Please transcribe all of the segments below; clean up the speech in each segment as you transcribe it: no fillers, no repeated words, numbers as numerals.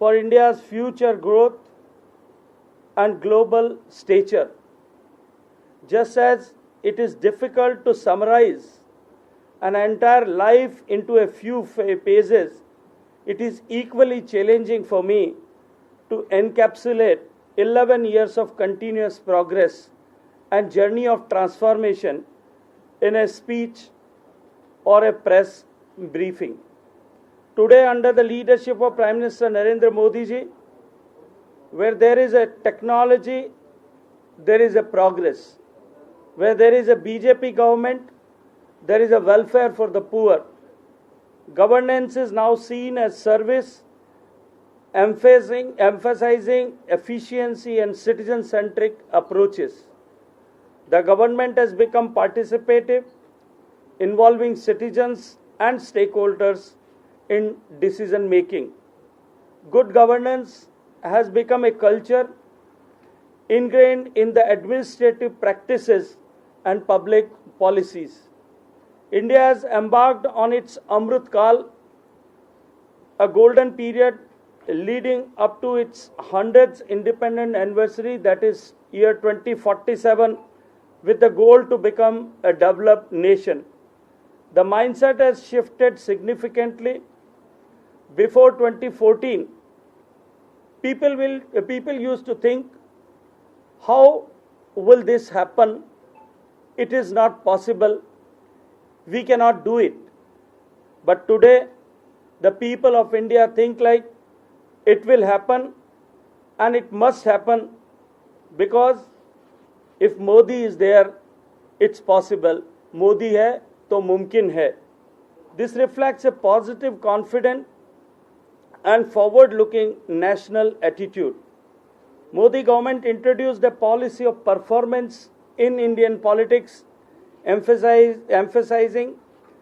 for India's future growth and global stature. Just as it is difficult to summarize an entire life into a few pages, it is equally challenging for me to encapsulate 11 years of continuous progress and journey of transformation in a speech or a press briefing. Today, under the leadership of Prime Minister Narendra Modi ji, where there is a technology, there is a progress. Where there is a BJP government, there is a welfare for the poor. Governance is now seen as service, emphasizing efficiency and citizen-centric approaches. The government has become participative, involving citizens and stakeholders in decision-making. Good governance has become a culture ingrained in the administrative practices and public policies. India has embarked on its Amrit Kal, a golden period leading up to its 100th independent anniversary, that is year 2047, with the goal to become a developed nation. The mindset has shifted significantly. Before 2014, people used to think, how will this happen? It is not possible. We cannot do it. But today, the people of India think like it will happen and it must happen, because if Modi is there, it's possible. Modi hai to mumkin hai. This reflects a positive, confident and forward-looking national attitude. Modi government introduced a policy of performance in Indian politics, emphasizing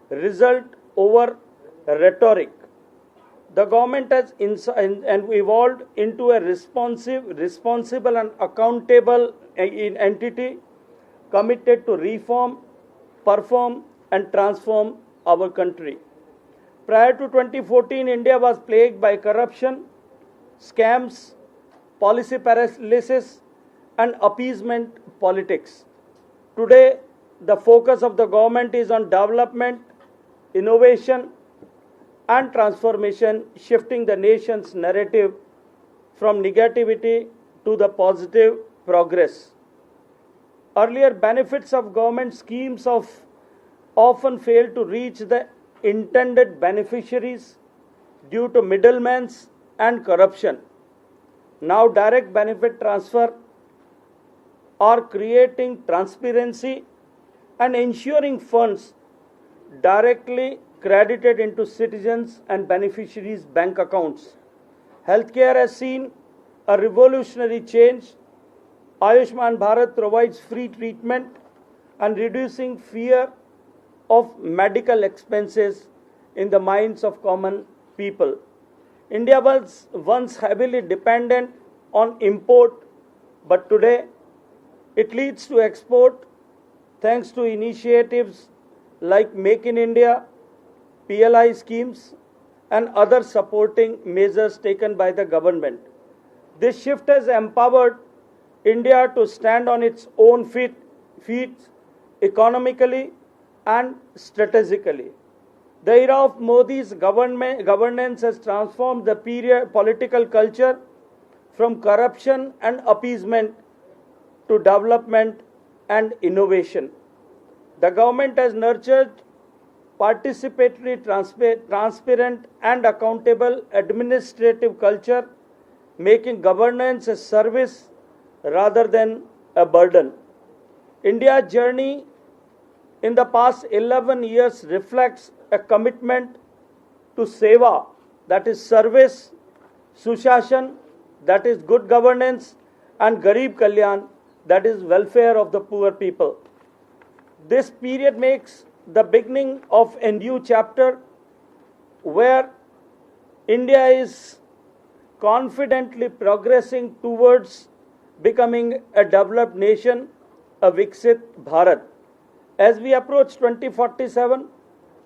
result over rhetoric. The government has evolved into a responsible and accountable entity committed to reform, perform and transform our country. Prior to 2014, India was plagued by corruption, scams, policy paralysis and appeasement politics. Today, the focus of the government is on development, innovation and transformation, shifting the nation's narrative from negativity to the positive progress. Earlier, benefits of government schemes often failed to reach the intended beneficiaries due to middlemen and corruption. Now, direct benefit transfer are creating transparency and ensuring funds directly credited into citizens and beneficiaries' bank accounts. Healthcare has seen a revolutionary change. Ayushman Bharat provides free treatment and reducing fear of medical expenses in the minds of common people. India was once heavily dependent on import, but today it leads to export thanks to initiatives like Make in India, PLI schemes and other supporting measures taken by the government. This shift has empowered India to stand on its own feet economically and strategically. The era of Modi's governance has transformed the political culture from corruption and appeasement to development and innovation. The government has nurtured participatory, transparent and accountable administrative culture, making governance a service rather than a burden. India's journey in the past 11 years reflects a commitment to seva, that is service, sushashan, that is good governance, and Garib Kalyan, that is welfare of the poor people. This period makes the beginning of a new chapter where India is confidently progressing towards becoming a developed nation, a Viksit Bharat. As we approach 2047,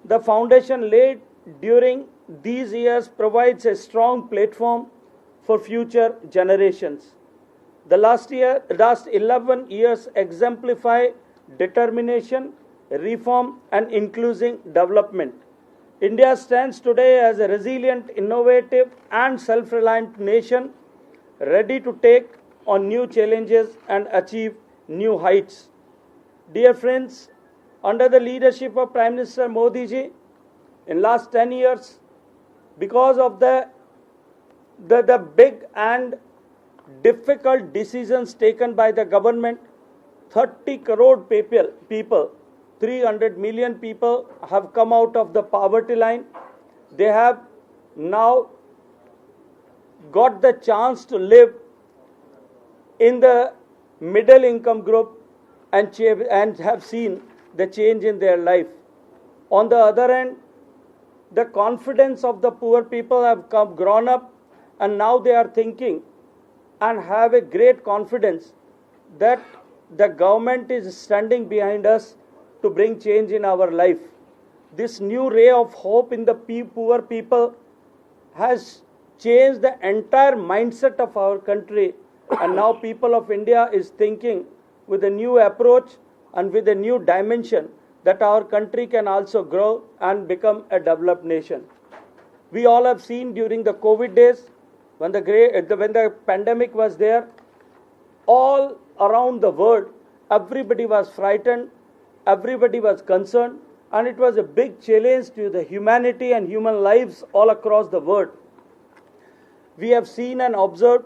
the foundation laid during these years provides a strong platform for future generations. The last 11 years exemplify determination, reform and inclusive development. India stands today as a resilient, innovative and self-reliant nation, ready to take on new challenges and achieve new heights. Dear friends, under the leadership of Prime Minister Modi ji, in last 10 years, because of the big and difficult decisions taken by the government, 30 crore people, 300 million people have come out of the poverty line. They have now got the chance to live in the middle income group and have seen the change in their life. On the other hand, the confidence of the poor people have grown up, and now they are thinking and have a great confidence that the government is standing behind us to bring change in our life. This new ray of hope in the poor people has changed the entire mindset of our country, and now people of India is thinking with a new approach and with a new dimension that our country can also grow and become a developed nation. We all have seen during the COVID days, when the pandemic was there, all around the world, everybody was frightened, everybody was concerned, and it was a big challenge to the humanity and human lives all across the world. We have seen and observed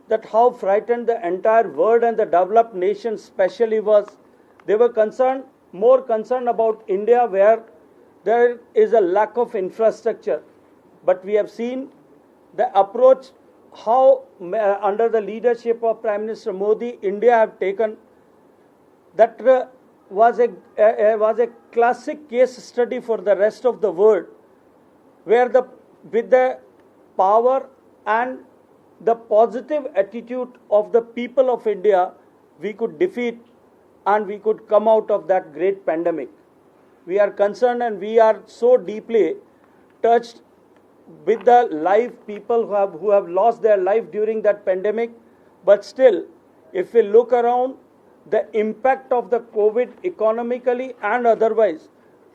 that how frightened the entire world and the developed nation especially was. They were more concerned about India, where there is a lack of infrastructure. But we have seen the approach, how under the leadership of Prime Minister Modi, India have taken. That was a classic case study for the rest of the world, where with the power and the positive attitude of the people of India, we could defeat and we could come out of that great pandemic. We are concerned and we are so deeply touched with the people who have lost their life during that pandemic. But still, if we look around, the impact of the COVID economically and otherwise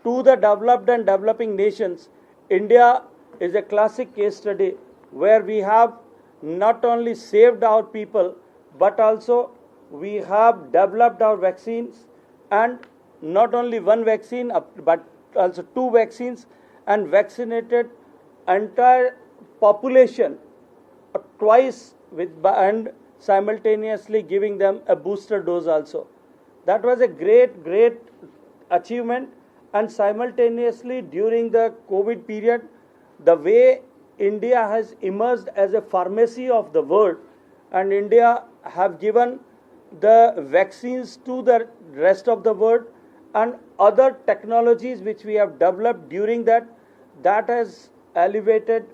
to the developed and developing nations, India is a classic case study where we have not only saved our people, but also we have developed our vaccines, and not only one vaccine, but also 2 vaccines, and vaccinated entire population twice and simultaneously giving them a booster dose also. That was a great achievement. And simultaneously during the COVID period, the way India has emerged as a pharmacy of the world, and India have given the vaccines to the rest of the world, and other technologies which we have developed during that has elevated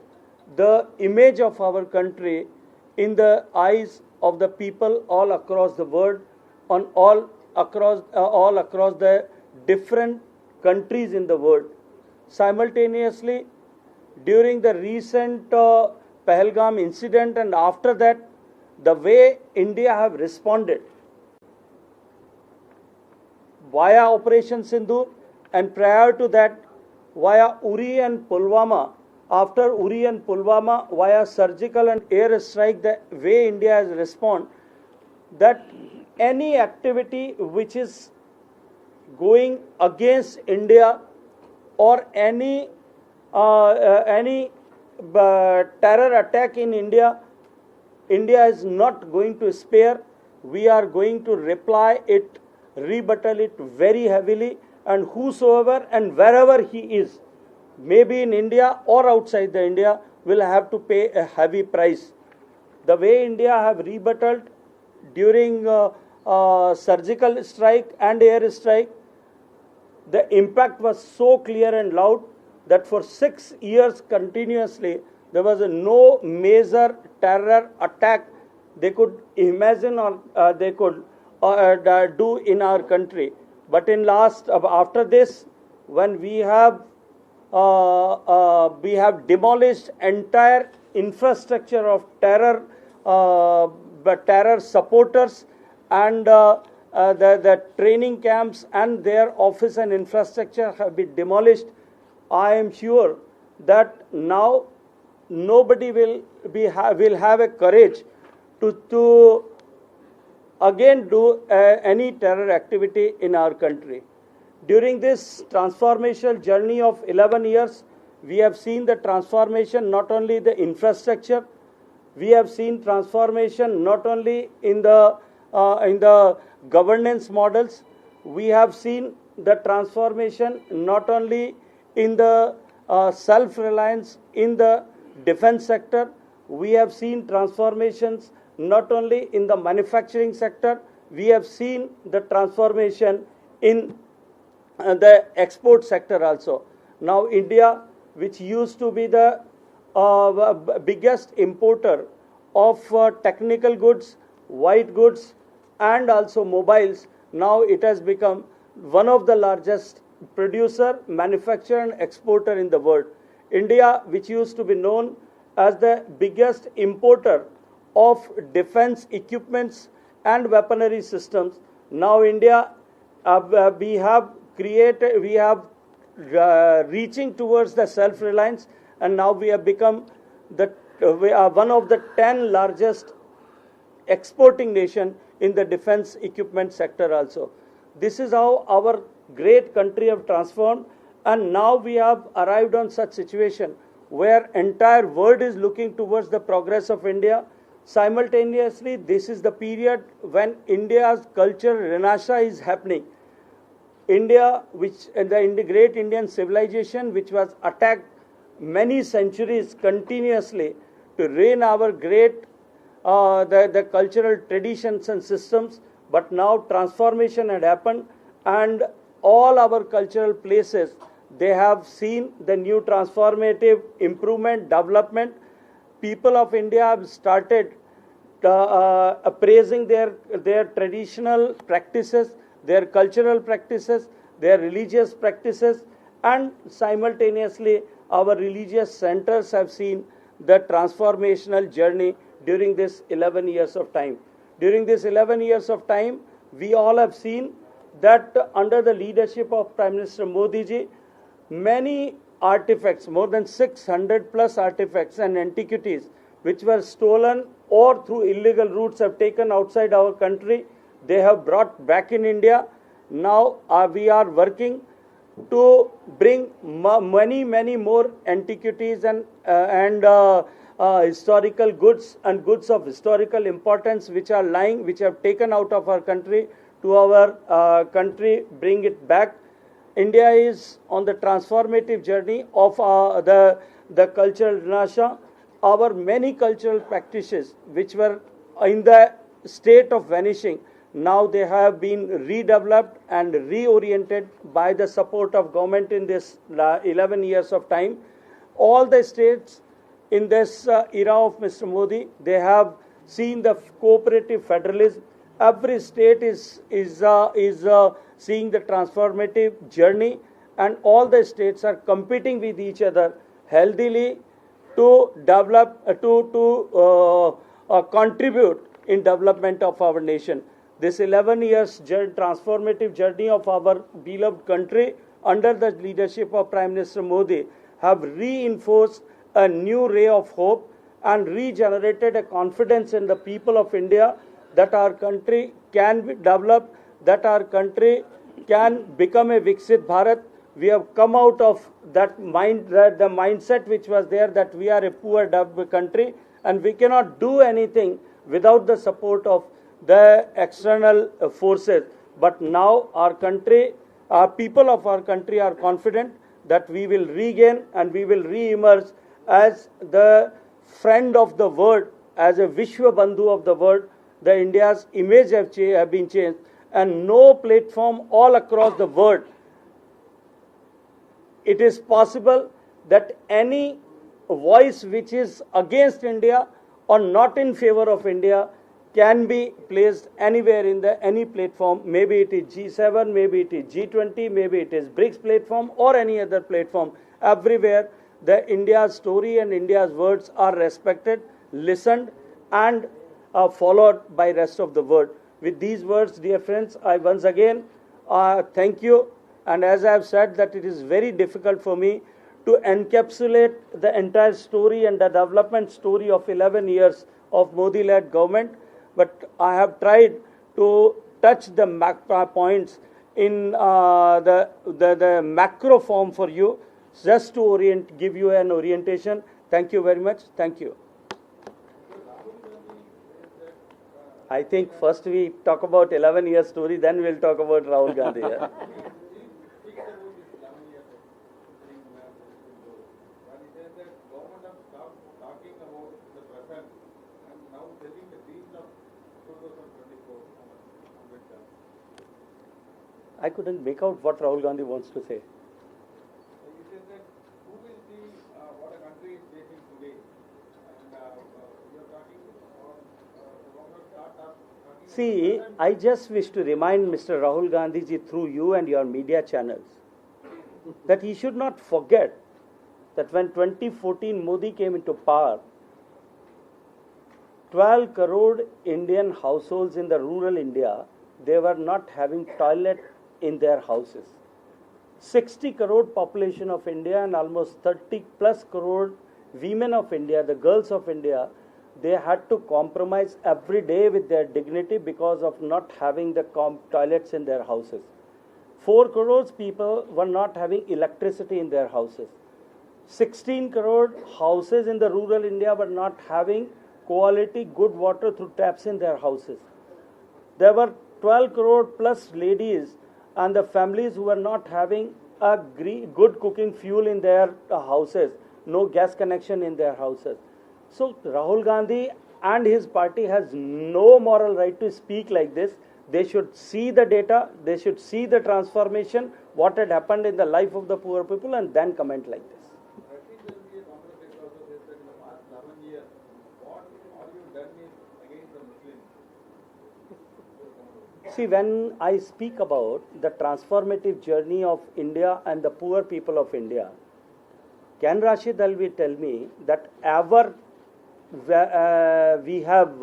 the image of our country in the eyes of the people all across the world, all across the different countries in the world. Simultaneously, during the recent Pahalgam incident, and after that, the way India have responded via Operation Sindoor, and prior to that via Uri and Pulwama. After Uri and Pulwama, via surgical and air strike, the way India has responded, that any activity which is going against India or any terror attack in India, India is not going to spare. We are going to rebuttal it very heavily, and whosoever and wherever he is, maybe in India or outside the India, will have to pay a heavy price. The way India have rebutted during surgical strike and air strike, the impact was so clear and loud that for 6 years continuously, there was no major terror attack they could imagine or they could do in our country. But in after this, when we have demolished entire infrastructure of terror, terror supporters, and the training camps and their office and infrastructure have been demolished. I am sure that now nobody will have a courage to again do any terror activity in our country. During this transformational journey of 11 years, we have seen the transformation not only the infrastructure, we have seen transformation not only in the governance models, we have seen the transformation not only in the self-reliance in the defense sector, we have seen transformations not only in the manufacturing sector, we have seen the transformation in the export sector also. Now India, which used to be the biggest importer of technical goods, white goods, and also mobiles, now it has become one of the largest producer, manufacturer and exporter in the world. India, which used to be known as the biggest importer of defense equipments and weaponry systems, now India, we have reaching towards the self-reliance, and now we have become we are one of the 10 largest exporting nation in the defense equipment sector also. This is how our great country have transformed, and now we have arrived on such situation where entire world is looking towards the progress of India. Simultaneously, this is the period when India's cultural renaissance is happening. India, which the great Indian civilization, which was attacked many centuries continuously to reign our great the cultural traditions and systems, but now transformation had happened, and all our cultural places, they have seen the new transformative improvement, development. People of India have started appraising their traditional practices, their cultural practices, their religious practices, and simultaneously our religious centers have seen the transformational journey during this 11 years of time. During this 11 years of time, we all have seen that under the leadership of Prime Minister Modi ji, many artifacts, more than 600 plus artifacts and antiquities which were stolen or through illegal routes have taken outside our country, they have brought back in India. Now we are working to bring many more antiquities and historical goods and goods of historical importance which have taken out of our country to our country, bring it back. India is on the transformative journey of the cultural renaissance. Our many cultural practices which were in the state of vanishing, now they have been redeveloped and reoriented by the support of government in this 11 years of time. All the states in this era of Mr. Modi, they have seen the cooperative federalism. Every state is seeing the transformative journey, and all the states are competing with each other healthily to develop, to contribute in development of our nation. This 11 years transformative journey of our beloved country under the leadership of Prime Minister Modi have reinforced a new ray of hope and regenerated a confidence in the people of India that our country can be developed, that our country can become a Viksit Bharat. We have come out of that the mindset which was there that we are a poor country and we cannot do anything without the support of the external forces. But now our country, our people of our country are confident that we will regain and we will re-emerge as the friend of the world, as a Vishwa Bandhu of the world. The India's image have been changed, and no platform all across the world it is possible that any voice which is against India or not in favor of India can be placed anywhere in any platform. Maybe it is G7, maybe it is G20, maybe it is BRICS platform or any other platform. Everywhere the India's story and India's words are respected, listened, and followed by rest of the world. With these words, dear friends, I once again thank you. And as I have said, that it is very difficult for me to encapsulate the entire story and the development story of 11 years of Modi-led government, but I have tried to touch the points in the macro form for you, just to give you an orientation. Thank you very much. Thank you. I think first we talk about 11 years story, then we'll talk about Rahul Gandhi. Yeah. I couldn't make out what Rahul Gandhi wants to say. He said that who will see what a country is facing today? And you are talking about See, I just wish to remind Mr. Rahul Gandhi ji through you and your media channels that he should not forget that when 2014 Modi came into power, 12 crore Indian households in the rural India, they were not having toilet in their houses. 60 crore population of India and almost 30 plus crore women of India, the girls of India, they had to compromise every day with their dignity because of not having the toilets in their houses. 4 crores people were not having electricity in their houses. 16 crore houses in the rural India were not having quality good water through taps in their houses. There were 12 crore plus ladies and the families who were not having a good cooking fuel in their houses, no gas connection in their houses. So Rahul Gandhi and his party has no moral right to speak like this. They should see the data, they should see the transformation, what had happened in the life of the poor people, and then comment like this. See, when I speak about the transformative journey of India and the poor people of India, can Rashid Alvi tell me that ever we have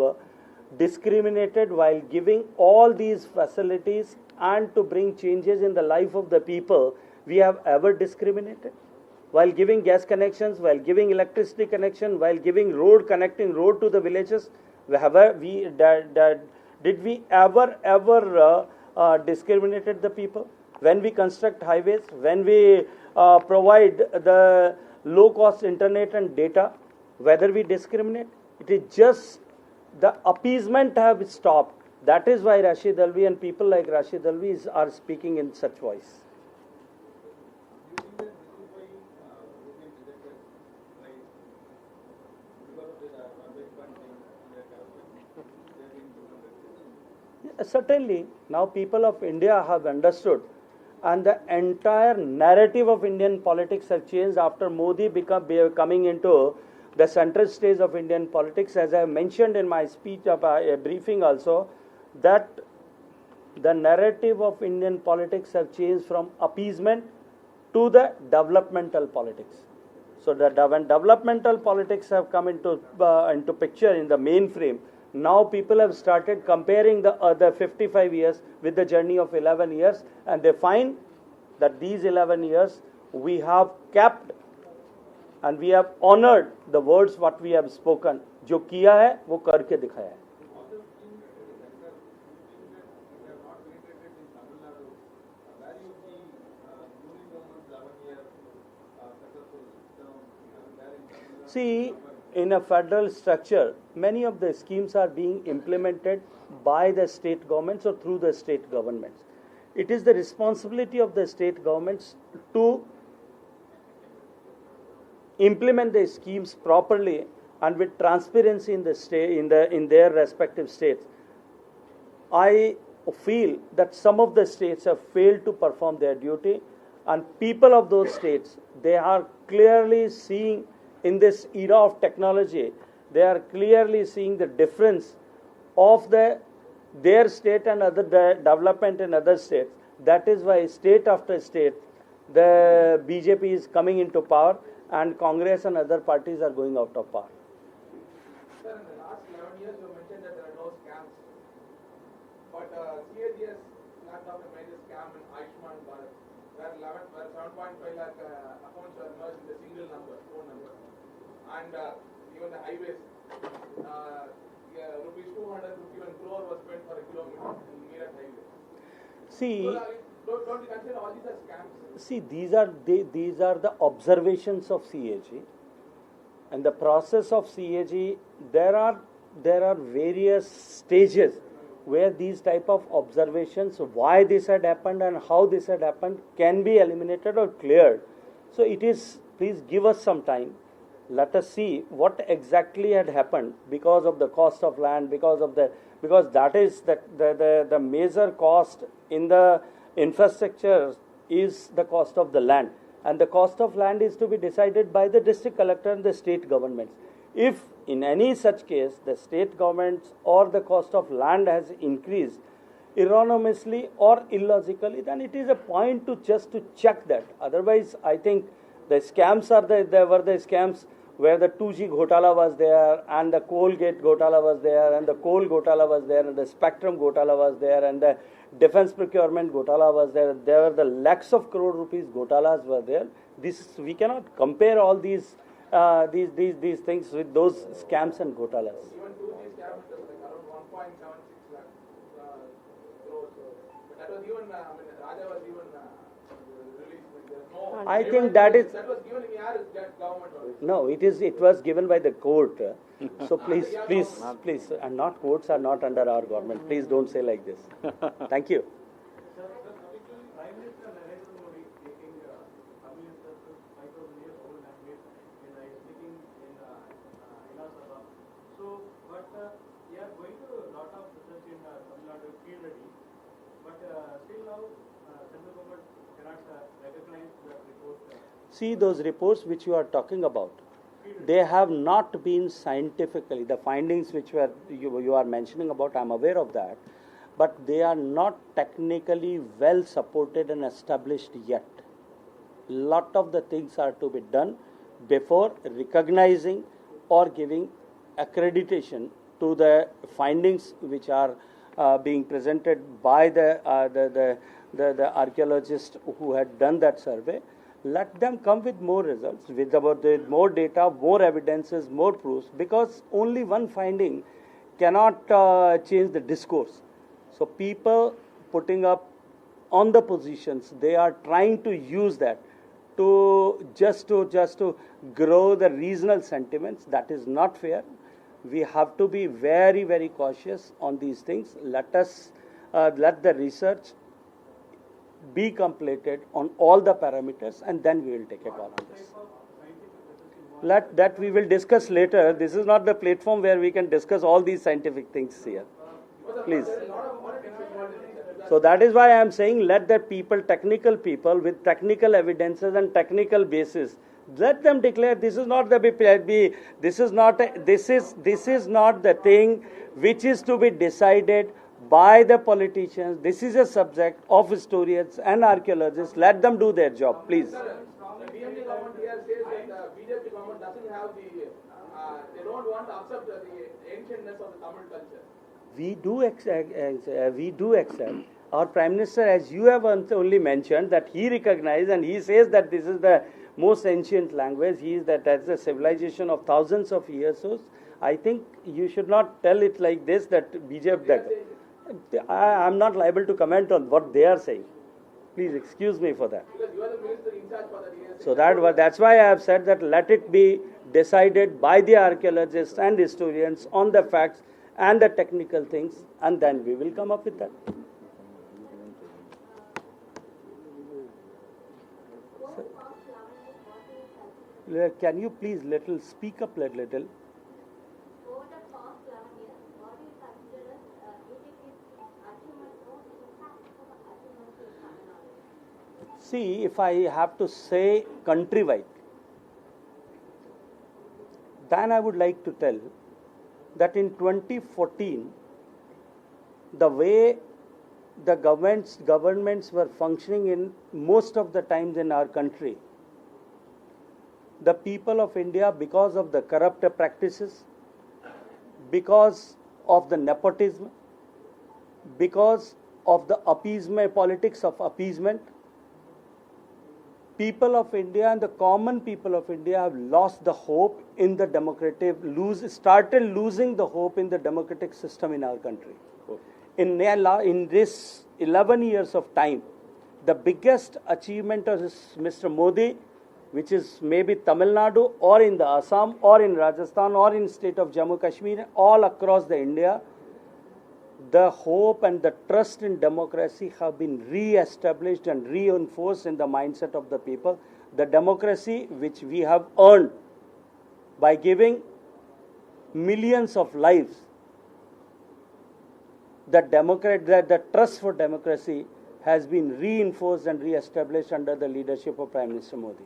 discriminated while giving all these facilities and to bring changes in the life of the people, we have ever discriminated? While giving gas connections, while giving electricity connection, while giving connecting road to the villages, did we ever discriminated the people? When we construct highways, when we provide the low-cost internet and data, whether we discriminate, it is just the appeasement have stopped. That is why Rashid Alvi and people like Rashid Alvi are speaking in such voice. Certainly, now people of India have understood, and the entire narrative of Indian politics have changed after Modi coming into the central stage of Indian politics. As I mentioned in my speech, a briefing also, that the narrative of Indian politics have changed from appeasement to the developmental politics. So when developmental politics have come into picture in the mainframe, now people have started comparing the 55 years with the journey of 11 years, and they find that these 11 years we have kept and we have honored the words what we have spoken. जो किया है वो करके दिखाया है. See, in a federal structure, many of the schemes are being implemented by the state governments or through the state governments. It is the responsibility of the state governments to implement the schemes properly and with transparency in the state, in their respective states. I feel that some of the states have failed to perform their duty, and people of those states, they are clearly seeing in this era of technology, they are clearly seeing the difference of their state and other development in other states. That is why state after state, the BJP is coming into power. and Congress and other parties are going out of power. Sir, in the last 11 years, you mentioned that there are no scams. But CAG has flagged off a major scam in Ayushman Bharat, where 7.5 lakh accounts were merged with a single number, phone number. And even the highways, rupees 251 crore was spent for a kilometer in Meerut highway. See, So, don't you consider all these as scams? see, these are the observations of CAG, and the process of CAG. There are various stages where these type of observations, why this had happened and how this had happened, can be eliminated or cleared. So it is. Please give us some time. Let us see what exactly had happened because of the cost of land, because that is the major cost in the infrastructure is the cost of the land, and the cost of land is to be decided by the district collector and the state governments. If in any such case the state governments or the cost of land has increased erroneously or illogically, then it is a point to just to check that. Otherwise, I think the scams there were the scams where the 2G Ghotala was there, and the coal gate Ghotala was there, and the coal Ghotala was there, and the spectrum Ghotala was there, and the defense procurement Ghotala was there. There were the lakhs of crore rupees Ghotalas were there. We cannot compare all these things with those scams and Ghotalas. Even 2G scam was like around 1.76 lakh crores. But that was even, Raja was even released. There's no. I think that is. That was given in your government. No, it was given by the court. So please, and not courts are not under our government. Please don't say like this. Thank you. Sir, particularly Prime Minister Narendra Modi taking Tamil Nadu 5,000 years old language and speaking in Lok Sabha. So, but we are going to a lot of research in Tamil Nadu field ready, but still now central government cannot recognize the report. See, those reports which you are talking about, they have not been scientifically, the findings which you are mentioning about, I am aware of that, but they are not technically well supported and established yet. Lot of the things are to be done before recognizing or giving accreditation to the findings which are being presented by the archaeologist who had done that survey. Let them come with more results, with more data, more evidences, more proofs, because only one finding cannot change the discourse. So people putting up on the positions, they are trying to use that to just to grow the regional sentiments. That is not fair. We have to be very, very cautious on these things. Let the research be completed on all the parameters, and then we will take a call on this. That we will discuss later. This is not the platform where we can discuss all these scientific things here. Please. So that is why I am saying, let the people, technical people with technical evidences and technical basis, let them declare. This is not the this is not the thing which is to be decided by the politicians. This is a subject of historians and archaeologists. Let them do their job, please. Sir, the DMK government here says that the BJP government doesn't have they don't want to accept the ancientness of the Tamil culture. We do accept. Our Prime Minister, as you have only mentioned, that he recognized and he says that this is the most ancient language. That's a civilization of thousands of years. So I think you should not tell it like this, that BJP. I am not liable to comment on what they are saying. Please excuse me for that. Because you are the minister in charge for the DSA. So that's why I have said that let it be decided by the archaeologists and historians on the facts and the technical things, and then we will come up with that. Can you please speak up a little? See, if I have to say countrywide, then I would like to tell that in 2014, the way the governments were functioning in most of the times in our country, the people of India, because of the corrupt practices, because of the nepotism, because of the appeasement, politics of appeasement, people of India and the common people of India have lost the hope in the started losing the hope in the democratic system in our country. In this 11 years of time, the biggest achievement of Mr. Modi, which is maybe Tamil Nadu or in the Assam or in Rajasthan or in state of Jammu Kashmir, all across the India, the hope and the trust in democracy have been re-established and reinforced in the mindset of the people. The democracy which we have earned by giving millions of lives, the trust for democracy has been reinforced and re-established under the leadership of Prime Minister Modi.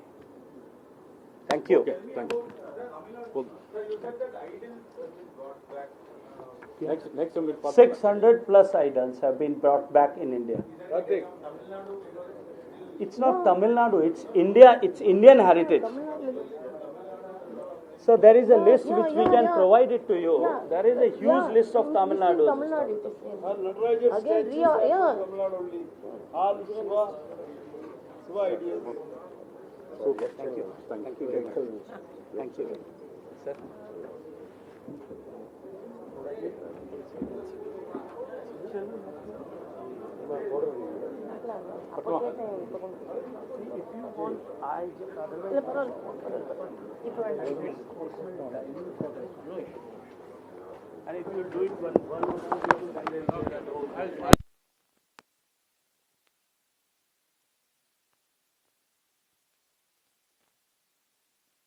Thank you. Okay, thank you. Next one with 600 plus idols have been brought back in India. It's not Tamil Nadu, it's India, it's Indian heritage. So there is a list which we can provide it to you. There is a huge list of Tamil Nadu. Okay, thank you. Thank you. Thank you. Sir. And if you do it one or two people,